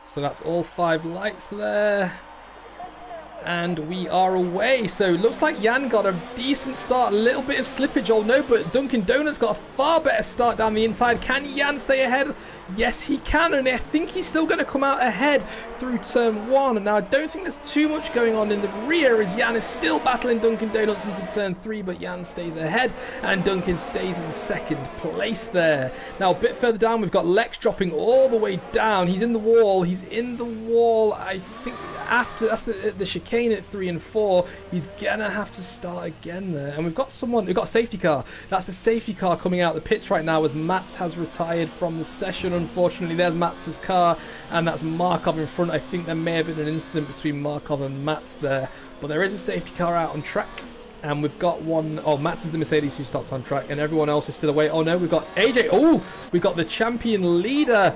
So that's all 5 lights there. And we are away. So it looks like Jan got a decent start. A little bit of slippage, oh no, but Dunkin' Donuts got a far better start down the inside. Can Jan stay ahead? Yes, he can, and I think he's still going to come out ahead through turn 1. Now, I don't think there's too much going on in the rear as Jan is still battling Dunkin' Donuts into turn 3, but Jan stays ahead, and Dunkin' stays in second place there. Now, a bit further down, we've got Lex dropping all the way down. He's in the wall. He's in the wall, I think. After that's the chicane at 3 and 4, he's gonna have to start again there. And we've got a safety car. That's the safety car coming out of the pits right now as Mats has retired from the session. Unfortunately, there's Mats's car, and that's Markov in front. I think there may have been an incident between Markov and Mats there, but there is a safety car out on track. And we've got one, oh, Mats is the Mercedes who stopped on track, and everyone else is still away. Oh no, we've got AJ, oh, we've got the champion leader.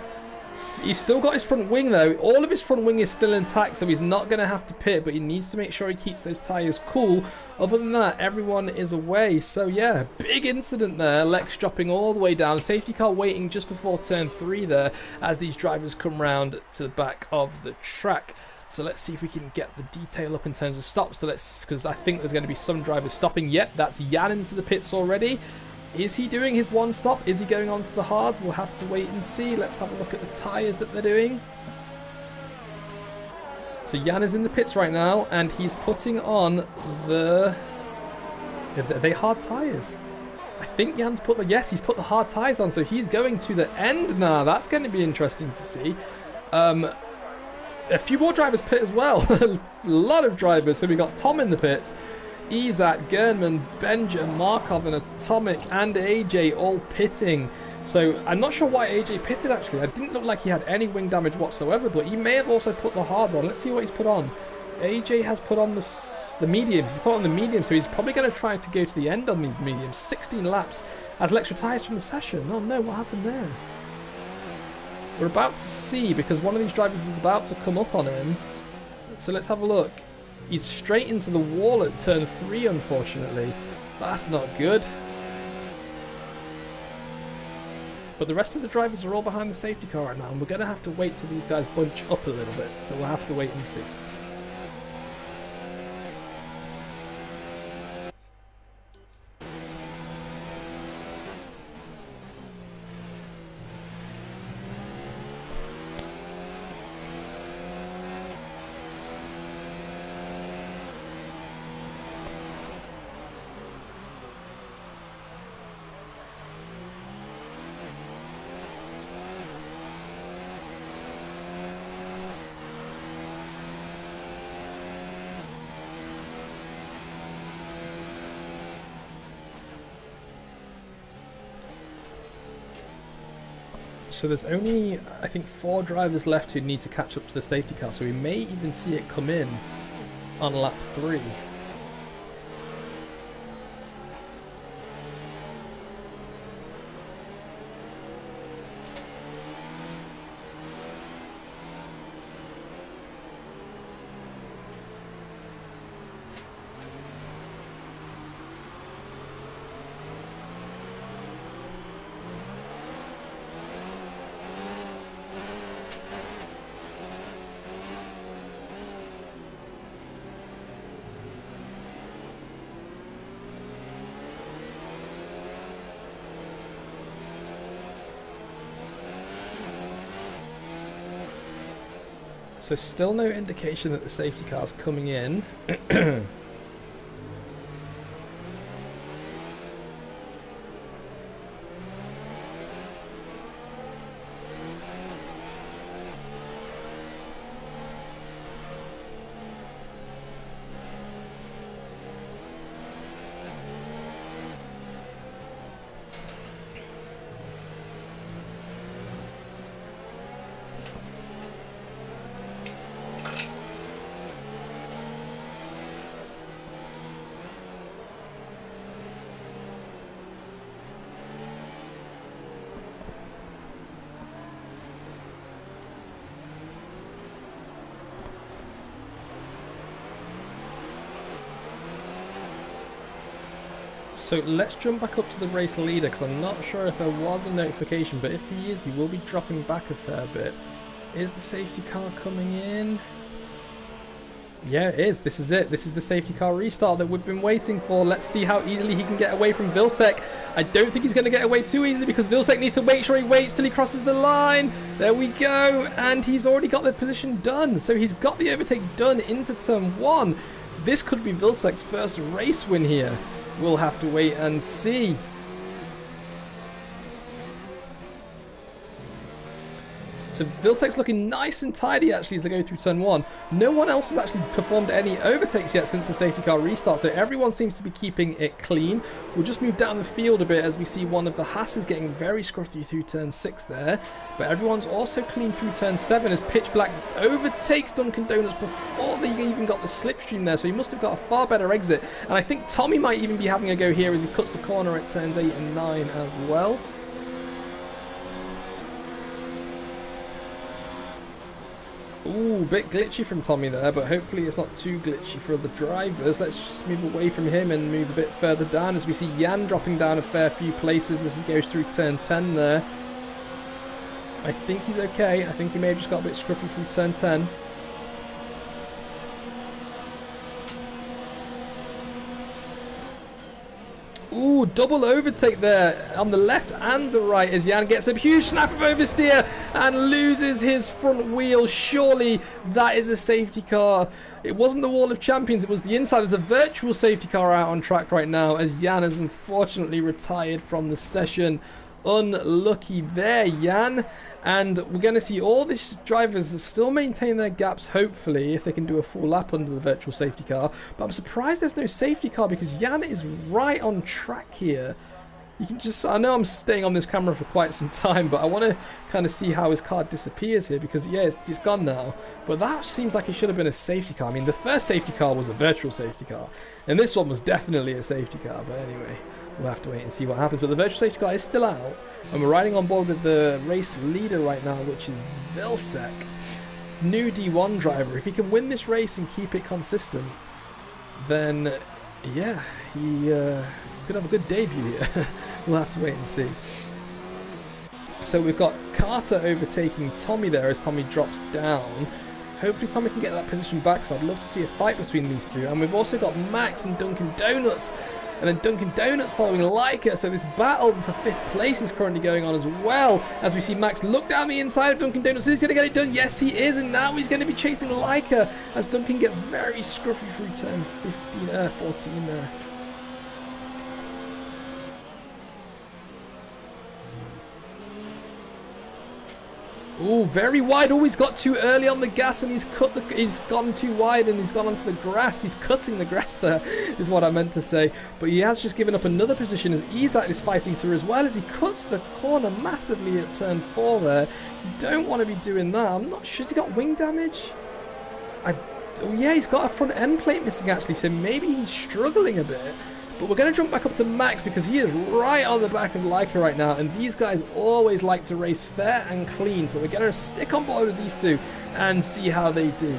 He's still got his front wing though. All of his front wing is still intact, so he's not going to have to pit, but he needs to make sure he keeps those tyres cool. Other than that, everyone is away. So yeah, big incident there. Lex dropping all the way down. Safety car waiting just before turn 3 there as these drivers come round to the back of the track. So let's see if we can get the detail up in terms of stops. So because I think there's going to be some drivers stopping. Yep, that's Jan into the pits already. Is he doing his one stop? Is he going on to the hards? We'll have to wait and see. Let's have a look at the tyres that they're doing. So Jan is in the pits right now, and he's putting on the... Are they hard tyres? I think Jan's put the... Yes, he's put the hard tyres on, so he's going to the end now. That's going to be interesting to see. A few more drivers pit as well. A lot of drivers. So we got Tom in the pits. Izat, Gernman, Benja, Markov and Atomic and AJ all pitting. So I'm not sure why AJ pitted actually. It didn't look like he had any wing damage whatsoever, but he may have also put the hards on. Let's see what he's put on. AJ has put on the mediums. He's put on the mediums, so he's probably going to try to go to the end on these mediums. 16 laps as Lex retires from the session. Oh no, what happened there? We're about to see because one of these drivers is about to come up on him. So let's have a look. He's straight into the wall at turn 3, unfortunately. That's not good. But the rest of the drivers are all behind the safety car right now, and we're going to have to wait till these guys bunch up a little bit. So we'll have to wait and see. So there's only, I think, 4 drivers left who need to catch up to the safety car, so we may even see it come in on lap 3. So still no indication that the safety car's coming in. So let's jump back up to the race leader, because I'm not sure if there was a notification, but if he is, he will be dropping back a fair bit. Is the safety car coming in? Yeah, it is. This is it. This is the safety car restart that we've been waiting for. Let's see how easily he can get away from Vilsek. I don't think he's going to get away too easily because Vilsek needs to make sure he waits till he crosses the line. There we go. And he's already got the position done. So he's got the overtake done into turn 1. This could be Vilsek's first race win here. We'll have to wait and see. So Vilsek's looking nice and tidy actually as they go through turn 1. No one else has actually performed any overtakes yet since the safety car restart, so everyone seems to be keeping it clean. We'll just move down the field a bit as we see one of the Haas's getting very scruffy through turn 6 there. But everyone's also clean through turn 7 as Pitch Black overtakes Dunkin' Donuts before they even got the slipstream there, so he must have got a far better exit. And I think Tommy might even be having a go here as he cuts the corner at turns 8 and 9 as well. Ooh, bit glitchy from Tommy there, but hopefully it's not too glitchy for the drivers. Let's just move away from him and move a bit further down as we see Jan dropping down a fair few places as he goes through turn 10 there. I think he's okay. I think he may have just got a bit scruffy through turn 10. Ooh, double overtake there on the left and the right as Jan gets a huge snap of oversteer and loses his front wheel. Surely that is a safety car. It wasn't the Wall of Champions, it was the inside. There's a virtual safety car out on track right now as Jan has unfortunately retired from the session. Unlucky there, Jan. And we're going to see all these drivers still maintain their gaps, hopefully, if they can do a full lap under the virtual safety car. But I'm surprised there's no safety car because Jan is right on track here. You can just, I know I'm staying on this camera for quite some time, but I want to kind of see how his car disappears here because, yeah, it's gone now. But that seems like it should have been a safety car. I mean, the first safety car was a virtual safety car, and this one was definitely a safety car. But anyway, we'll have to wait and see what happens. But the virtual safety car is still out, and we're riding on board with the race leader right now, which is Vilsek. New D1 driver. If he can win this race and keep it consistent, then, yeah, he could have a good debut here. We'll have to wait and see. So we've got Carter overtaking Tommy there as Tommy drops down. Hopefully Tommy can get that position back, so I'd love to see a fight between these two. And we've also got Max and Dunkin' Donuts. And then Dunkin' Donuts following Leica, so this battle for 5th place is currently going on as well. As we see Max look down the inside of Dunkin' Donuts. Is he going to get it done? Yes, he is. And now he's going to be chasing Leica as Dunkin' gets very scruffy through turn 14 there. Ooh, very wide. Oh, he's got too early on the gas and he's gone too wide and he's gone onto the grass. He's cutting the grass there, is what I meant to say. But he has just given up another position as Izak is fighting through as well as he cuts the corner massively at turn 4 there. You don't want to be doing that. I'm not sure. Has he got wing damage? Oh, yeah, he's got a front end plate missing actually, so maybe he's struggling a bit. But we're going to jump back up to Max because he is right on the back of Leica right now, and these guys always like to race fair and clean, so we're going to stick on board with these two and see how they do.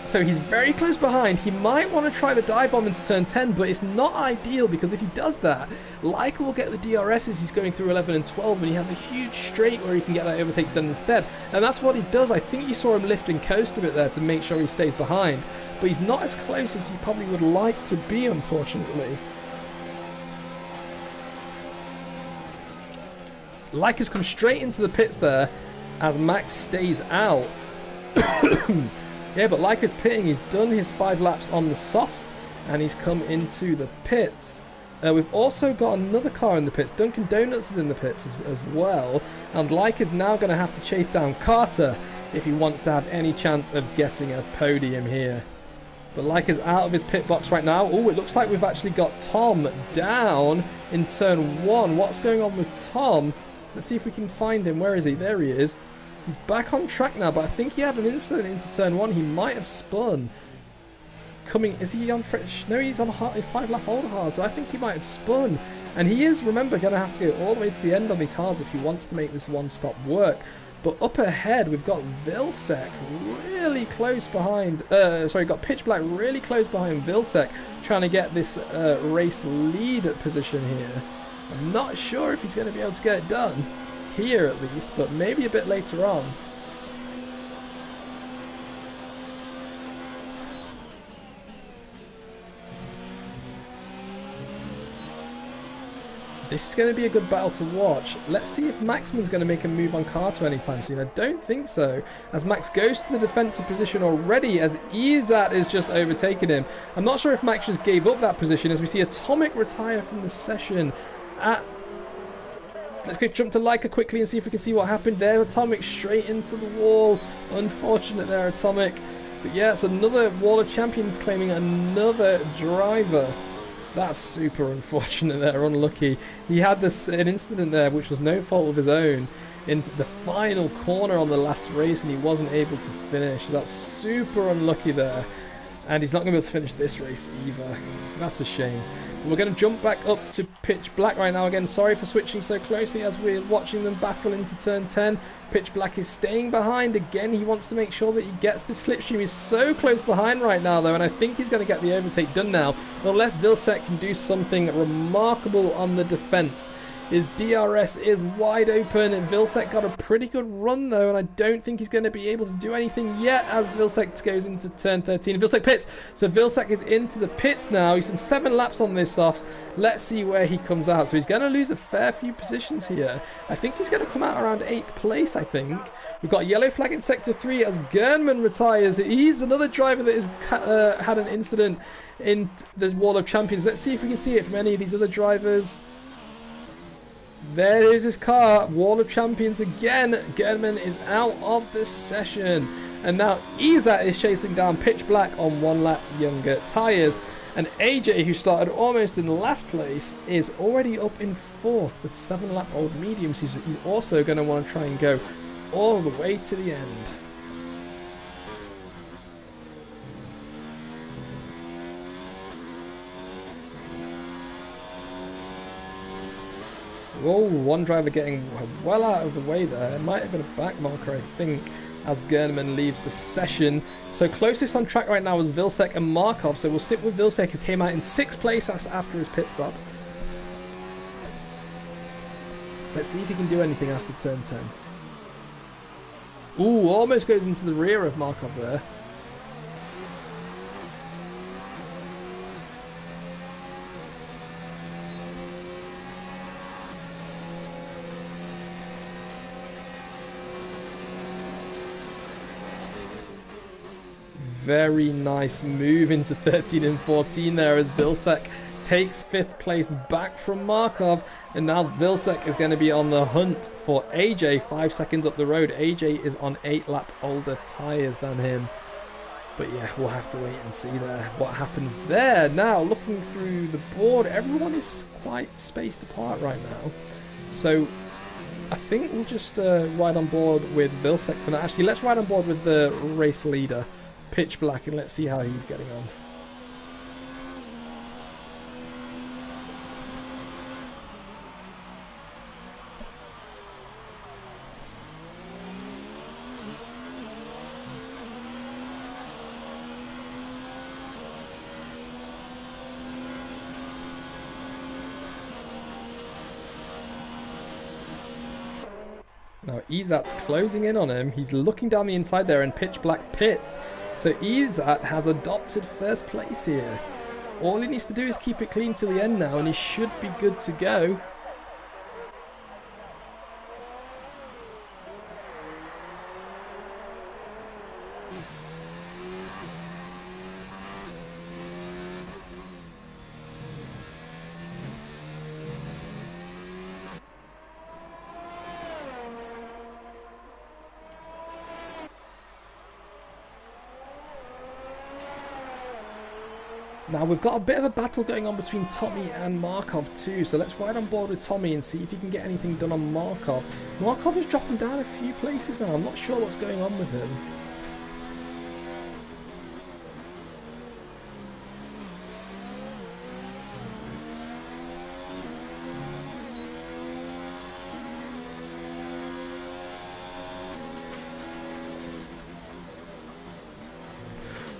So he's very close behind. He might want to try the dive bomb into turn 10, but it's not ideal because if he does that, Leica will get the DRS as he's going through 11 and 12, and he has a huge straight where he can get that overtake done instead. And that's what he does. I think you saw him lift and coast a bit there to make sure he stays behind. But he's not as close as he probably would like to be, unfortunately. Leica's come straight into the pits there as Max stays out. Yeah, but Leica's pitting. He's done his 5 laps on the softs and he's come into the pits. We've also got another car in the pits. Dunkin' Donuts is in the pits as well. And Leica's now going to have to chase down Carter if he wants to have any chance of getting a podium here. But Leica's out of his pit box right now. Oh, it looks like we've actually got Tom down in turn 1. What's going on with Tom? Let's see if we can find him. Where is he? There he is. He's back on track now, but I think he had an incident into turn 1. He might have spun. Is he on fresh? No, he's on a 5-lap hold hard, so I think he might have spun. And he is, remember, going to have to go all the way to the end on these hards if he wants to make this one-stop work. But up ahead, we've got Vilsek really close behind, got Pitch Black really close behind Vilsek, trying to get this race lead position here. I'm not sure if he's going to be able to get it done, here at least, but maybe a bit later on. This is going to be a good battle to watch. Let's see if Maxman's going to make a move on Carter anytime soon. I don't think so, as Max goes to the defensive position already, as Izat is just overtaking him. I'm not sure if Max just gave up that position, as we see Atomic retire from the session at... Let's go jump to Leica quickly and see if we can see what happened there. Atomic straight into the wall. Unfortunate there, Atomic. But yeah, it's another Wall of Champions claiming another driver. That's super unfortunate there, unlucky. He had an incident there which was no fault of his own into the final corner on the last race, and he wasn't able to finish. That's super unlucky there. And he's not going to be able to finish this race either. That's a shame. We're going to jump back up to Pitch Black right now. Again, sorry for switching so closely as we're watching them battle into turn 10. Pitch Black is staying behind. Again, he wants to make sure that he gets the slipstream. He's so close behind right now, though, and I think he's going to get the overtake done now, unless Vilsek can do something remarkable on the defense. His DRS is wide open, and Vilsek got a pretty good run though, and I don't think he's going to be able to do anything yet as Vilsek goes into turn 13. Vilsek pits, so Vilsek is into the pits now. He's done 7 laps on this softs. Let's see where he comes out. So he's going to lose a fair few positions here. I think he's going to come out around 8th place, I think. We've got yellow flag in sector 3 as Gernman retires. He's another driver that has had an incident in the Wall of Champions. Let's see if we can see it from any of these other drivers. There is his car, Wall of Champions again. Gernman is out of this session. And now Izat is chasing down Pitch Black on 1 lap younger tyres. And AJ, who started almost in last place, is already up in 4th with 7 lap old mediums. He's also going to want to try and go all the way to the end. Oh, one driver getting well out of the way there. It might have been a back marker, I think, as Gernman leaves the session. So closest on track right now is Vilsek and Markov. So we'll stick with Vilsek, who came out in 6th place after his pit stop. Let's see if he can do anything after turn 10. Ooh, almost goes into the rear of Markov there. Very nice move into 13 and 14 there as Vilsek takes 5th place back from Markov, and now Vilsek is going to be on the hunt for AJ 5 seconds up the road. AJ is on 8 lap older tyres than him, but yeah, we'll have to wait and see there what happens there. Now looking through the board, everyone is quite spaced apart right now, so I think we'll just ride on board with Vilsek for now. Actually, let's ride on board with the race leader, Pitch Black, and let's see how he's getting on. Now Izat's closing in on him. He's looking down the inside there, and Pitch Black pits. So Izat has adopted 1st place here. All he needs to do is keep it clean till the end now, and he should be good to go. Now we've got a bit of a battle going on between Tommy and Markov too, so let's ride on board with Tommy and see if he can get anything done on Markov. Markov is dropping down a few places now. I'm not sure what's going on with him.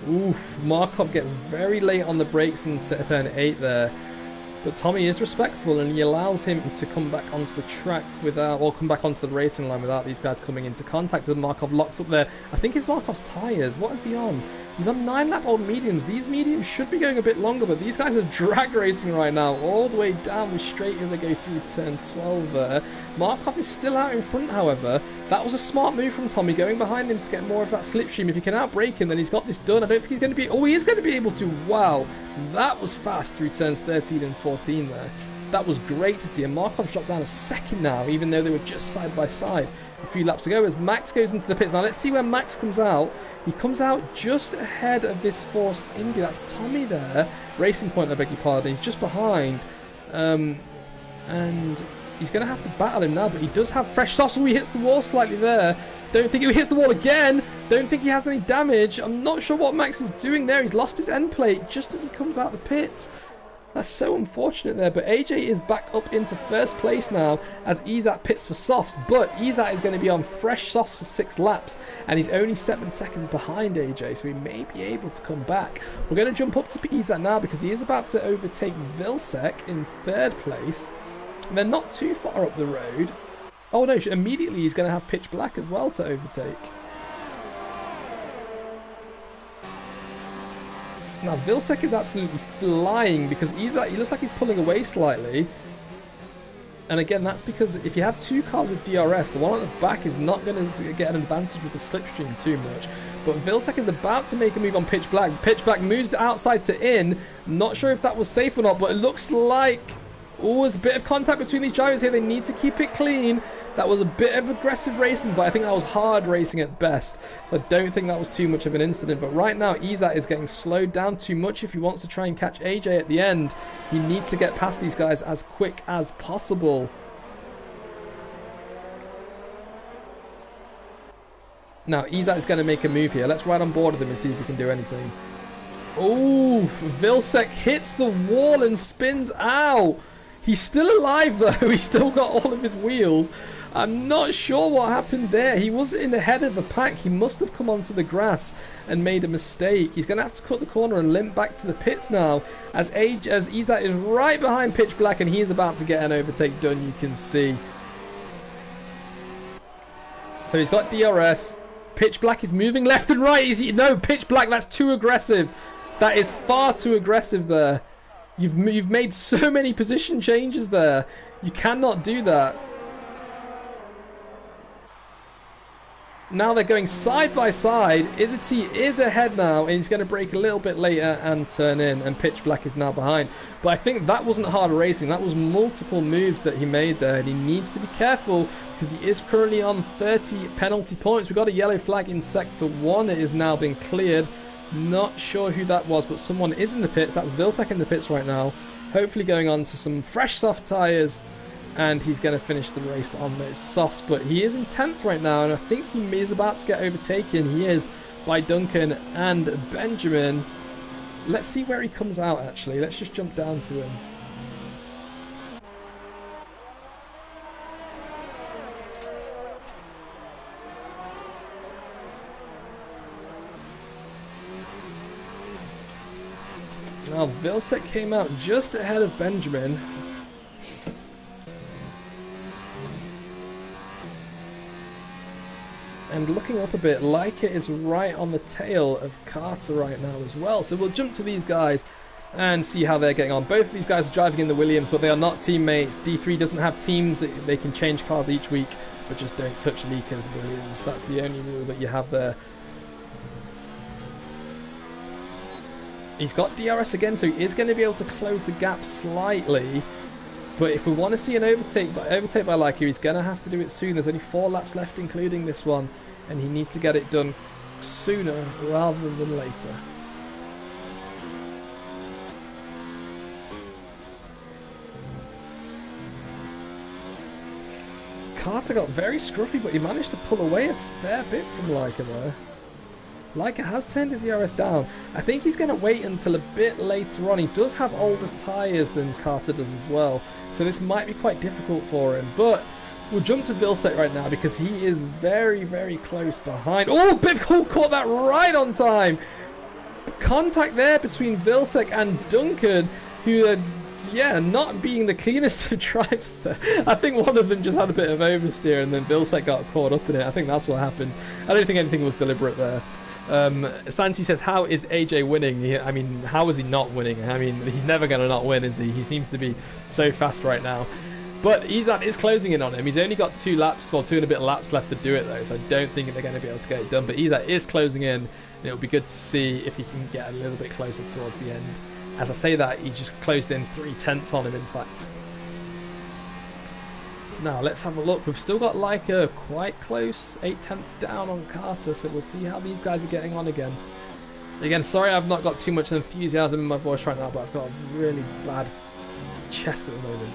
Oof, Markov gets very late on the brakes in turn 8 there. But Tommy is respectful, and he allows him to come back onto the track without, or come back onto the racing line without these guys coming into contact. And Markov locks up there. I think it's Markov's tyres. What is he on? He's on 9-lap-old mediums. These mediums should be going a bit longer, but these guys are drag racing right now, all the way down with straight as they go through turn 12 there. Markov is still out in front, however. That was a smart move from Tommy, going behind him to get more of that slipstream. If he can outbrake him, then he's got this done. I don't think he's going to be... Oh, he is going to be able to. Wow, that was fast through turns 13 and 14 there. That was great to see. And Markov's dropped down a second now, even though they were just side by side a few laps ago, as Max goes into the pits. Now let's see where Max comes out. He comes out just ahead of this Force India. That's Tommy there. Racing Point, I beg your pardon. He's just behind. And he's going to have to battle him now, but he does have fresh sauce. Oh, he hits the wall slightly there. Don't think he hits the wall again. Don't think he has any damage. I'm not sure what Max is doing there. He's lost his end plate just as he comes out the pits. That's so unfortunate there, but AJ is back up into first place now as Izat pits for softs, but Izat is going to be on fresh softs for 6 laps, and he's only 7 seconds behind AJ, so he may be able to come back. We're going to jump up to Izat now because he is about to overtake Vilsek in 3rd place, and they're not too far up the road. Oh no, immediately he's going to have Pitch Black as well to overtake. Now Vilsek is absolutely flying because he looks like he's pulling away slightly. And again, that's because if you have 2 cars with DRS, the one at the back is not going to get an advantage with the slipstream too much. But Vilsek is about to make a move on Pitch Black. Pitch Black moves outside to in. Not sure if that was safe or not, but it looks like... Oh, there's a bit of contact between these drivers here. They need to keep it clean. That was a bit of aggressive racing, but I think that was hard racing at best. So I don't think that was too much of an incident. But right now, Izat is getting slowed down too much if he wants to try and catch AJ at the end. He needs to get past these guys as quick as possible. Now, Izat is going to make a move here. Let's ride on board with him and see if we can do anything. Oh, Vilsek hits the wall and spins out. He's still alive though. He's still got all of his wheels. I'm not sure what happened there. He was in the head of the pack. He must have come onto the grass and made a mistake. He's going to have to cut the corner and limp back to the pits now as Izat is right behind Pitch Black and he is about to get an overtake done, you can see. So he's got DRS. Pitch Black is moving left and right. No, Pitch Black, that's too aggressive. That is far too aggressive there. You've made so many position changes there. You cannot do that. Now they're going side by side. Izzy is ahead now, and he's going to brake a little bit later and turn in, and Pitch Black is now behind. But I think that wasn't hard racing. That was multiple moves that he made there, and he needs to be careful because he is currently on 30 penalty points. We've got a yellow flag in Sector 1. It is now been cleared. Not sure who that was, but someone is in the pits. That's Vilsek in the pits right now. Hopefully going on to some fresh soft tyres, and he's going to finish the race on those softs. But he is in 10th right now, and I think he is about to get overtaken. He is by Duncan and Benjamin. Let's see where he comes out, actually. Let's just jump down to him. Now, Vilsek came out just ahead of Benjamin. And looking up a bit, Leica is right on the tail of Carter right now as well. So we'll jump to these guys and see how they're getting on. Both of these guys are driving in the Williams, but they are not teammates. D3 doesn't have teams. They can change cars each week, but just don't touch Leica's Williams. That's the only rule that you have there. He's got DRS again, so he is going to be able to close the gap slightly. But if we want to see an overtake by Leica, he's going to have to do it soon. There's only 4 laps left, including this one, and he needs to get it done sooner rather than later. Carter got very scruffy, but he managed to pull away a fair bit from Leica there. Leica has turned his ERS down. I think he's going to wait until a bit later on. He does have older tyres than Carter does as well, so this might be quite difficult for him. But we'll jump to Vilsek right now because he is very, very close behind. Oh, Bivcool caught that right on time. Contact there between Vilsek and Duncan, who are, yeah, not being the cleanest of drives there. I think one of them just had a bit of oversteer and then Vilsek got caught up in it. I think that's what happened. I don't think anything was deliberate there. Santi says, how is AJ winning? I mean, how is he not winning? I mean, he's never going to not win, is he? He seems to be so fast right now. But Izat is closing in on him. He's only got 2 laps, or 2 and a bit laps left to do it though, so I don't think they're going to be able to get it done. But Izat is closing in, and it'll be good to see if he can get a little bit closer towards the end. As I say that, he's just closed in 3/10 on him, in fact. Now, let's have a look. We've still got Leica quite close, 8/10 down on Carter, so we'll see how these guys are getting on again. Again, sorry I've not got too much enthusiasm in my voice right now, but I've got a really bad chest at the moment.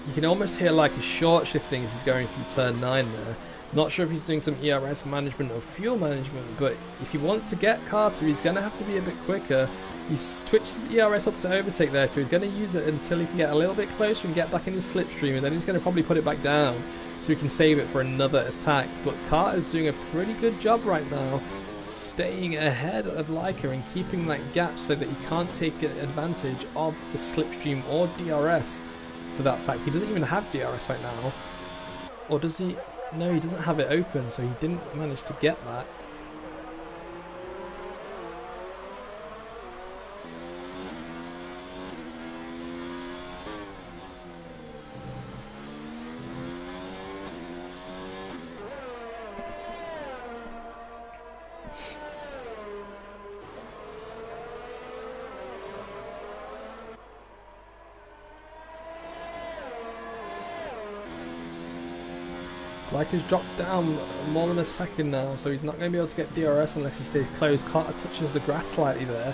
You can almost hear like a short shifting as he's going through turn 9 there. Not sure if he's doing some ERS management or fuel management, but if he wants to get Carter, he's going to have to be a bit quicker. He switches ERS up to overtake there, so he's going to use it until he can get a little bit closer and get back in his slipstream, and then he's going to probably put it back down so he can save it for another attack. But Carter's doing a pretty good job right now, staying ahead of Leica and keeping that gap so that he can't take advantage of the slipstream or DRS. For that fact, he doesn't even have DRS right now, or does he? No, he doesn't have it open, so he didn't manage to get that. Like he's dropped down more than a second now, so he's not going to be able to get DRS unless he stays close. Carter touches the grass slightly there,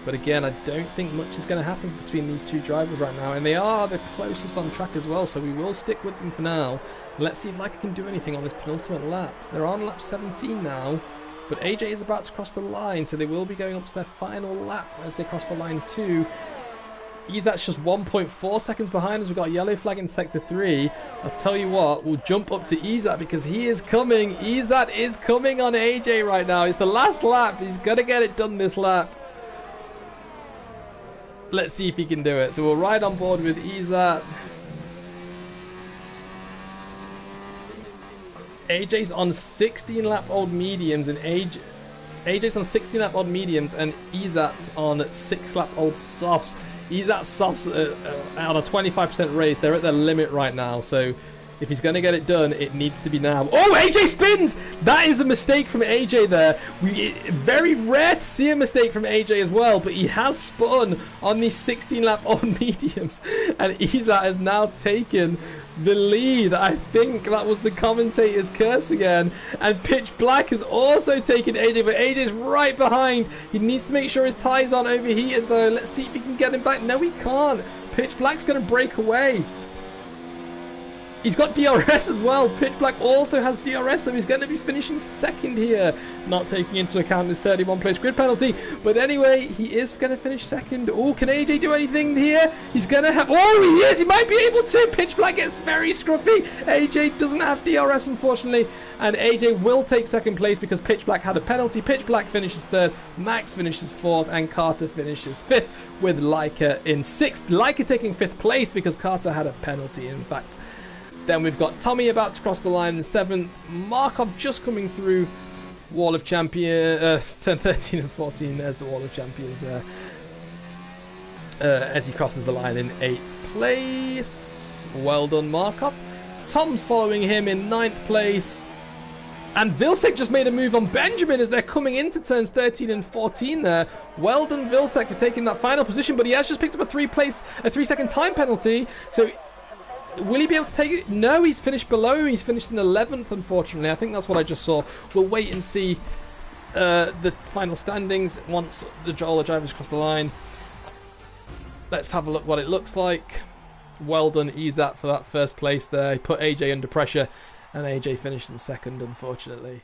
but again, I don't think much is going to happen between these two drivers right now, and they are the closest on track as well, so we will stick with them for now. Let's see if Leica can do anything on this penultimate lap. They're on lap 17 now, but AJ is about to cross the line, so they will be going up to their final lap as they cross the line too. Izat's just 1.4 seconds behind as we've got a yellow flag in sector 3. I'll tell you what, we'll jump up to Izat because he is coming. Izat is coming on AJ right now. It's the last lap. He's going to get it done this lap. Let's see if he can do it. So we'll ride on board with Izat. AJ's on 16 lap old mediums and AJ's on 16 lap old mediums and Izat's on 6 lap old softs. Izat's softs on a 25% race. They're at their limit right now, so if he's going to get it done, it needs to be now. Oh, AJ spins! That is a mistake from AJ there. Very rare to see a mistake from AJ as well, but he has spun on these 16 lap old mediums, and Izat has now taken the lead. I think that was the commentator's curse again, and Pitch Black has also taken AJ, but AJ's right behind. He needs to make sure his tyres aren't overheated though. Let's see if he can get him back. No, he can't. Pitch Black's going to break away. He's got DRS as well. Pitch Black also has DRS, so he's going to be finishing second here. Not taking into account his 31 place grid penalty. But anyway, he is going to finish second. Oh, can AJ do anything here? He's going to have... Oh, he is! He might be able to! Pitch Black gets very scruffy. AJ doesn't have DRS, unfortunately. And AJ will take second place because Pitch Black had a penalty. Pitch Black finishes third. Max finishes fourth. And Carter finishes fifth with Leica in sixth. Leica taking fifth place because Carter had a penalty, in fact. Then we've got Tommy about to cross the line in 7th. Markov just coming through Wall of Champions. Turn 13 and 14. There's the Wall of Champions there. As he crosses the line in 8th place. Well done, Markov. Tom's following him in 9th place. And Vilsek just made a move on Benjamin as they're coming into turns 13 and 14 there. Well done, Vilsek, for taking that final position. But he has just picked up a 3-second time penalty. So... will he be able to take it? No, he's finished below him. He's finished in 11th, unfortunately. I think that's what I just saw. We'll wait and see the final standings once all the drivers cross the line. Let's have a look what it looks like. Well done, Izat, for that first place there. He put AJ under pressure, and AJ finished in second, unfortunately.